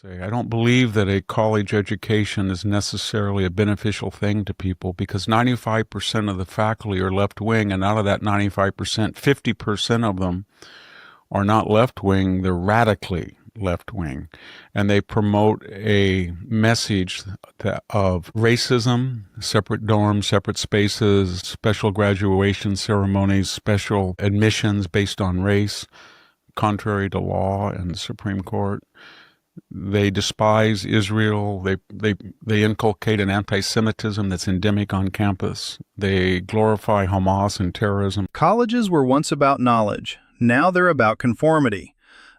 I don't believe that a college education is necessarily a beneficial thing to people because 95% of the faculty are left-wing, and out of that 95%, 50% of them are not left-wing, they're radically left-wing. And they promote a message of racism, separate dorms, separate spaces, special graduation ceremonies, special admissions based on race, contrary to law and the Supreme Court. They despise Israel. They inculcate an anti-Semitism that's endemic on campus. They glorify Hamas and terrorism. Colleges were once about knowledge. Now they're about conformity.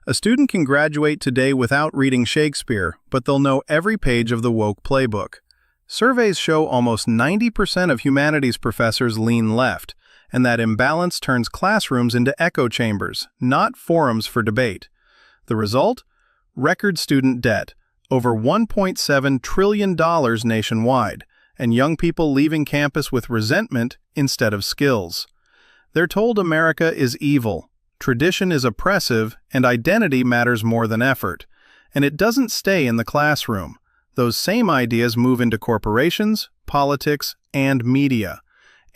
A student can graduate today without reading Shakespeare, but they'll know every page of the woke playbook. Surveys show almost 90% of humanities professors lean left, and that imbalance turns classrooms into echo chambers, not forums for debate. The result? Record student debt, over $1.7 trillion nationwide, and young people leaving campus with resentment instead of skills. They're told America is evil, tradition is oppressive, and identity matters more than effort. And it doesn't stay in the classroom. Those same ideas move into corporations, politics, and media.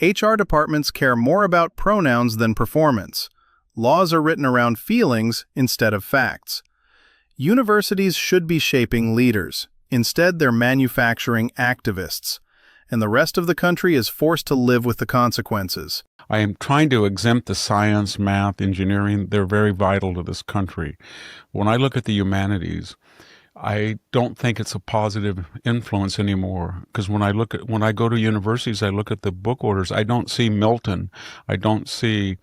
HR departments care more about pronouns than performance. Laws are written around feelings instead of facts. Universities should be shaping leaders. Instead, they're manufacturing activists. And the rest of the country is forced to live with the consequences. I am trying to exempt the science, math, engineering. They're very vital to this country. When I look at the humanities, I don't think it's a positive influence anymore. Because when I go to universities, I look at the book orders. I don't see Milton. I don't see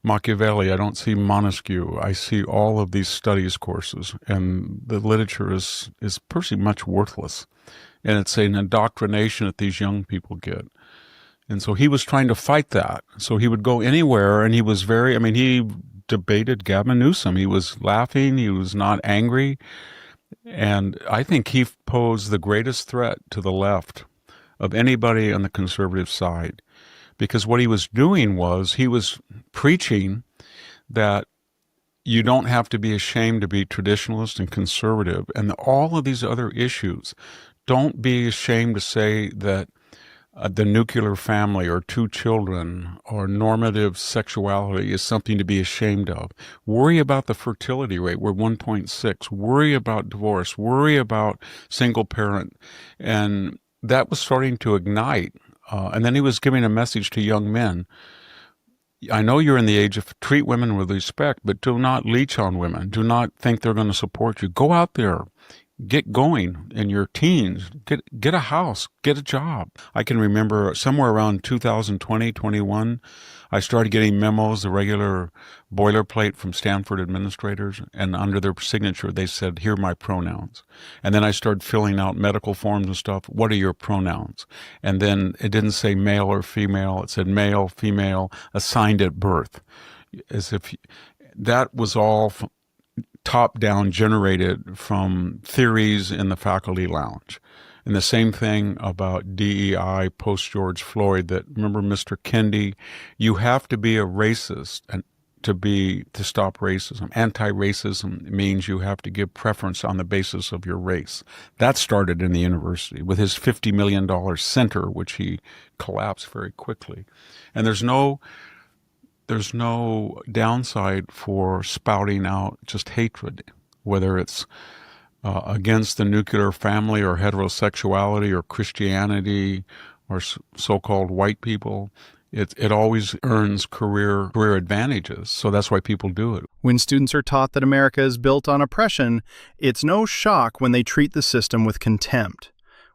Machiavelli, I don't see Montesquieu. I see all of these studies courses, and the literature is pretty much worthless. And it's an indoctrination that these young people get. And so he was trying to fight that. So he would go anywhere, and he was he debated Gavin Newsom. He was laughing, he was not angry. And I think he posed the greatest threat to the left of anybody on the conservative side. Because what he was doing was he was preaching that you don't have to be ashamed to be traditionalist and conservative. And all of these other issues, don't be ashamed to say that the nuclear family or two children or normative sexuality is something to be ashamed of. Worry about the fertility rate. We're 1.6. Worry about divorce. Worry about single parent. And that was starting to ignite. And then he was giving a message to young men. I know you're in the age of treat women with respect, but do not leech on women. Do not think they're going to support you. Go out there. Get going in your teens. Get a house. Get a job. I can remember somewhere around 2020, 21, I started getting memos, the regular boilerplate from Stanford administrators, and under their signature, they said, here are my pronouns. And then I started filling out medical forms and stuff. What are your pronouns? And then it didn't say male or female. It said male, female, assigned at birth. As if that was all top-down generated from theories in the faculty lounge. And the same thing about DEI post-George Floyd, that remember Mr. Kendi, you have to be a racist and to stop racism. Anti-racism means you have to give preference on the basis of your race. That started in the university with his $50 million center, which he collapsed very quickly. And there's no downside for spouting out just hatred, whether it's against the nuclear family or heterosexuality or Christianity or so-called white people. It always earns career advantages, so that's why people do it. When students are taught that America is built on oppression, it's no shock when they treat the system with contempt.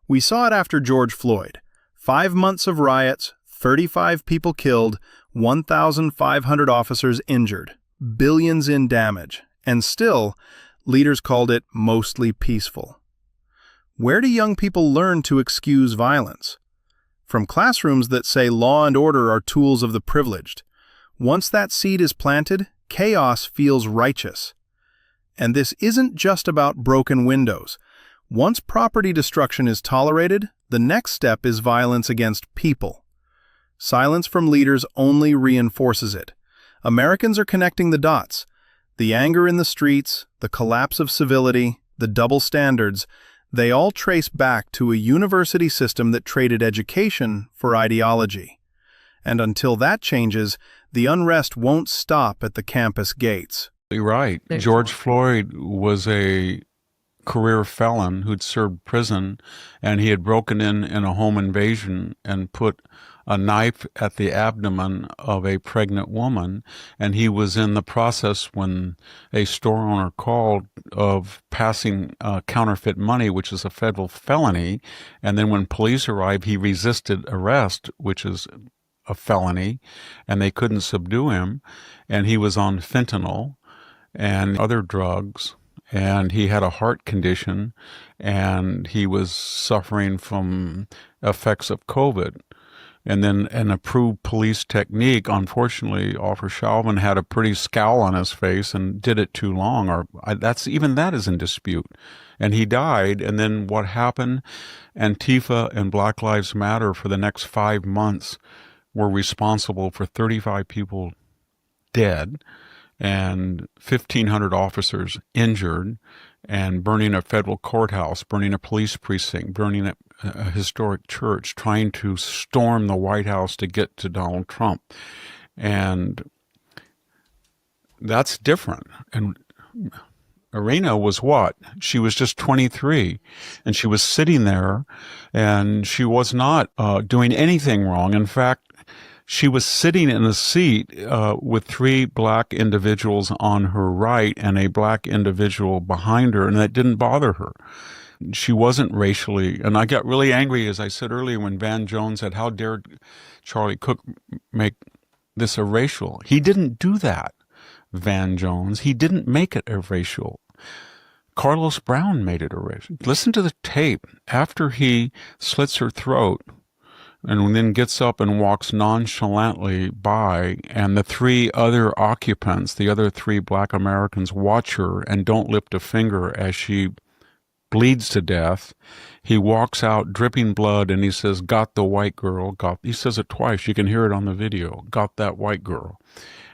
We saw it after George Floyd. 5 months of riots, 35 people killed, 1,500 officers injured, billions in damage, and still, leaders called it mostly peaceful. Where do young people learn to excuse violence? From classrooms that say law and order are tools of the privileged. Once that seed is planted, chaos feels righteous. And this isn't just about broken windows. Once property destruction is tolerated, the next step is violence against people. Silence from leaders only reinforces it. Americans are connecting the dots. The anger in the streets, the collapse of civility, the double standards, they all trace back to a university system that traded education for ideology. And until that changes, the unrest won't stop at the campus gates. You're right. George Floyd was a career felon who'd served prison, and he had broken in a home invasion and put a knife at the abdomen of a pregnant woman, and he was in the process, when a store owner called, of passing counterfeit money, which is a federal felony. And then when police arrived, he resisted arrest, which is a felony, and they couldn't subdue him. And he was on fentanyl and other drugs, and he had a heart condition, and he was suffering from effects of COVID. And then an approved police technique, unfortunately, Officer Chauvin had a pretty scowl on his face and did it too long. Even that is in dispute. And he died. And then what happened? Antifa and Black Lives Matter for the next 5 months were responsible for 35 people dead and 1,500 officers injured, and burning a federal courthouse, burning a police precinct, burning a historic church, trying to storm the White House to get to Donald Trump. And that's different. And Irina was what? She was just 23, and she was sitting there, and she was not doing anything wrong. In fact, she was sitting in a seat with 3 black individuals on her right and a black individual behind her, and that didn't bother her. She wasn't racially, and I got really angry, as I said earlier, when Van Jones said, "How dare Charlie Cook make this a racial?" He didn't do that, Van Jones. He didn't make it a racial. Carlos Brown made it a racial. Listen to the tape. After he slits her throat, and then gets up and walks nonchalantly by, and the 3 other occupants, the other 3 black Americans, watch her and don't lift a finger as she bleeds to death. He walks out dripping blood, and he says, "Got the white girl." He says it twice. You can hear it on the video. "Got that white girl."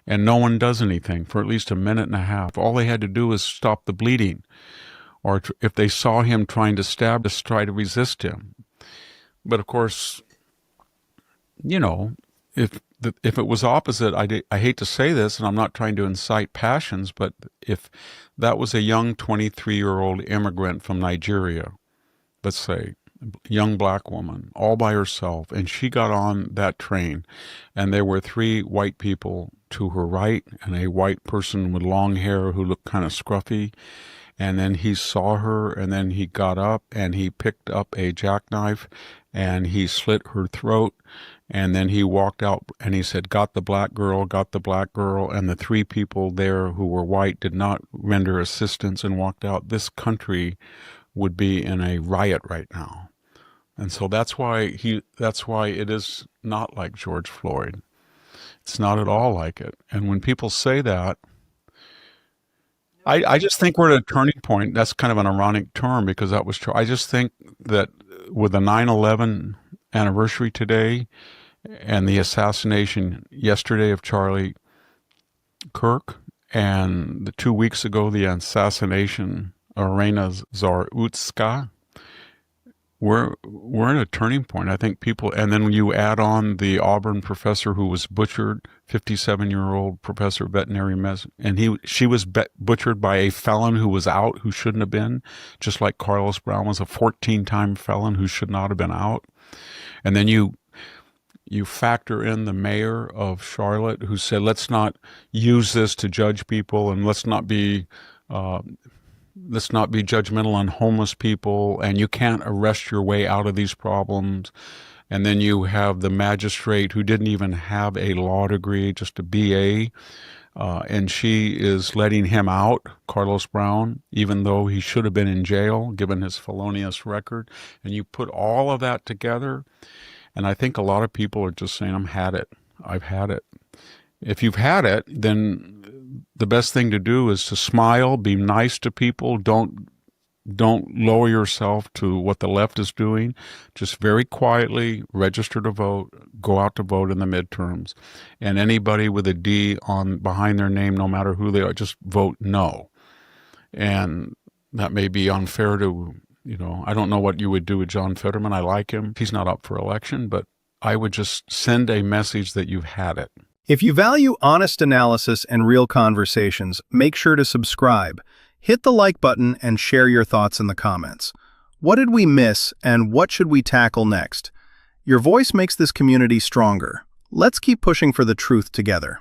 And no one does anything for at least a minute and a half. All they had to do was stop the bleeding, or if they saw him trying to stab, just try to resist him. But of course, you know, if it was opposite, I hate to say this, and I'm not trying to incite passions, but if that was a young 23-year-old immigrant from Nigeria, let's say, a young black woman, all by herself, and she got on that train, and there were 3 white people to her right, and a white person with long hair who looked kind of scruffy, and then he saw her, and then he got up, and he picked up a jackknife, and he slit her throat. And then he walked out and he said, "Got the black girl, got the black girl." And the 3 people there who were white did not render assistance and walked out. This country would be in a riot right now. And so that's why it is not like George Floyd. It's not at all like it. And when people say that, I just think we're at a turning point. That's kind of an ironic term, because that was true. I just think that with the 9/11 anniversary today, and the assassination yesterday of Charlie Kirk, and the 2 weeks ago, the assassination of Irina Zarutska, we're in a turning point. I think people, and then when you add on the Auburn professor who was butchered, 57-year-old professor of veterinary medicine, and she was butchered by a felon who was out, who shouldn't have been, just like Carlos Brown was a 14-time felon who should not have been out. And then you factor in the mayor of Charlotte, who said, "Let's not use this to judge people, and let's not be judgmental on homeless people, and you can't arrest your way out of these problems." And then you have the magistrate who didn't even have a law degree, just a BA, and she is letting him out, Carlos Brown, even though he should have been in jail, given his felonious record. And you put all of that together, and I think a lot of people are just saying, I've had it. If you've had it, then the best thing to do is to smile, be nice to people. Don't lower yourself to what the left is doing. Just very quietly register to vote, go out to vote in the midterms. And anybody with a D behind their name, no matter who they are, just vote no. And That may be unfair to, I don't know what you would do with John Fetterman. I like him. He's not up for election, but I would just send a message that you've had it. If you value honest analysis and real conversations, make sure to subscribe. Hit the like button and share your thoughts in the comments. What did we miss and what should we tackle next? Your voice makes this community stronger. Let's keep pushing for the truth together.